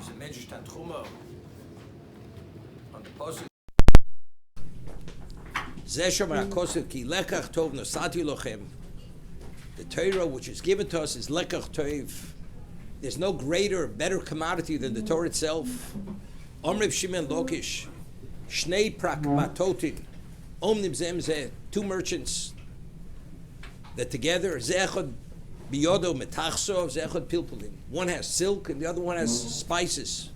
There's a Medrash Tanchuma on the posuk. The Torah which is given to us is lekach tov. There's no greater, better commodity than the Torah itself. Omriv Shimon Lokish, Shnei Prakmatotin, Omnim Zemzeh, two merchants that together, Zechod Biyodo Metachso, Zechod Pilpulin. One has silk and the other one has spices.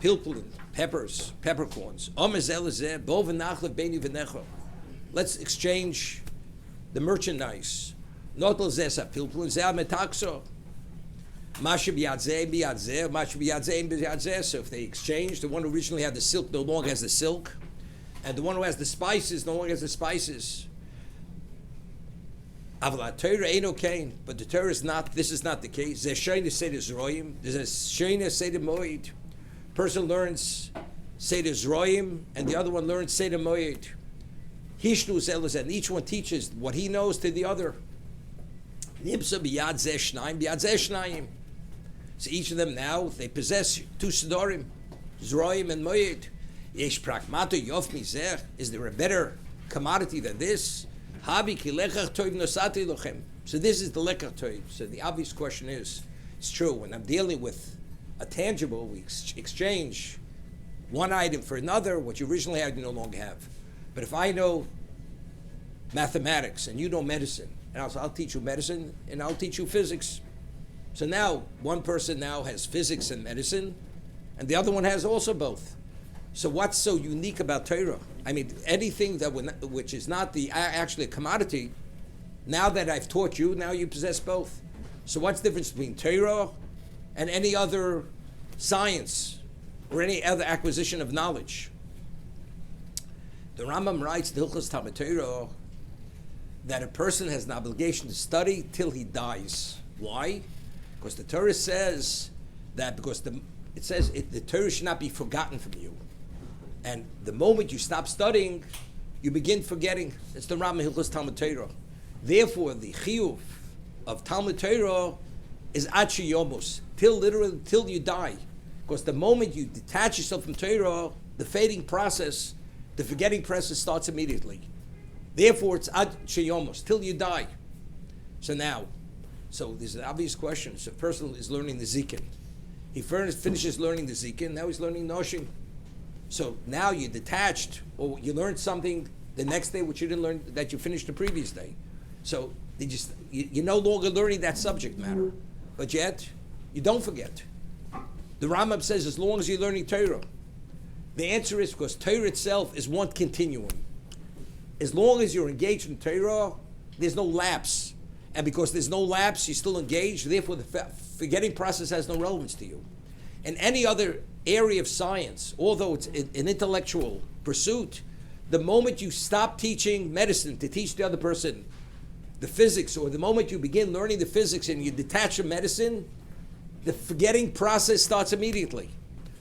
Pilpulin, peppers, peppercorns. Let's exchange the merchandise. Notel Zesa Pilpulin, Zeh Metachso. So if they exchange, the one who originally had the silk no longer has the silk, and the one who has the spices no longer has the spices. But the Torah is not, this is not the case. There's a Shayna Seder Moed. Person learns Seder Zroim, and the other one learns Seder Moed. And each one teaches what he knows to the other. So each of them now, they possess two Sidorim, Zroim and Moed. Yesh Prakmato Yof Mizeh. Is there a better commodity than this? Habi ki lekach toiv nosati lochem. So this is the lekach toiv. So the obvious question is, it's true, when I'm dealing with a tangible, we exchange one item for another, what you originally had you no longer have. But if I know mathematics and you know medicine, and I'll teach you medicine and I'll teach you physics. So now, one person now has physics and medicine, and the other one has also both. So what's so unique about Torah? I mean, anything that which is not actually a commodity, now that I've taught you, now you possess both. So what's the difference between Torah and any other science or any other acquisition of knowledge? The Rambam writes, the Hilchos Talmud Torah, that a person has an obligation to study till he dies. Why? Because the Torah says that the Torah should not be forgotten from you. And the moment you stop studying, you begin forgetting. It's the Rambam Hilchos Talmud Torah. Therefore, the chiyuv of Talmud Torah is ad sheyomus, till you die. Because the moment you detach yourself from Torah, the fading process, the forgetting process starts immediately. Therefore, it's ad sheyomus, till you die. So there's an obvious question. So a person is learning the Zikin. He finishes learning the Zikin, now he's learning Noshim. So now you're detached, or you learned something the next day which you didn't learn, that you finished the previous day. So you're no longer learning that subject matter. But yet, you don't forget. The Rambam says as long as you're learning Torah. The answer is because Torah itself is one continuum. As long as you're engaged in Torah, there's no lapse. And because there's no lapse, you're still engaged, therefore the forgetting process has no relevance to you. In any other area of science, although it's an intellectual pursuit, the moment you stop teaching medicine to teach the other person the physics, or the moment you begin learning the physics and you detach from medicine, the forgetting process starts immediately.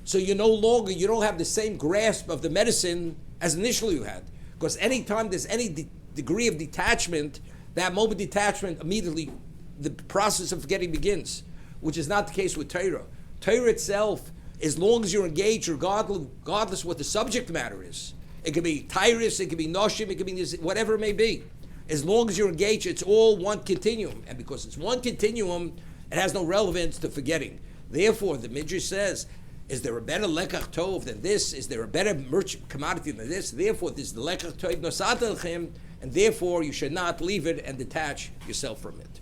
So you don't have the same grasp of the medicine as initially you had. Because anytime there's any degree of detachment, that moment detachment, immediately the process of forgetting begins, which is not the case with Torah. Torah itself, as long as you're engaged, regardless what the subject matter is, it could be Tyrus, it could be Noshim, it could be whatever it may be. As long as you're engaged, it's all one continuum. And because it's one continuum, it has no relevance to forgetting. Therefore, the Midrash says, is there a better lekach tov than this? Is there a better commodity than this? Therefore, this is the lekach tov nosat elchem, and therefore you should not leave it and detach yourself from it.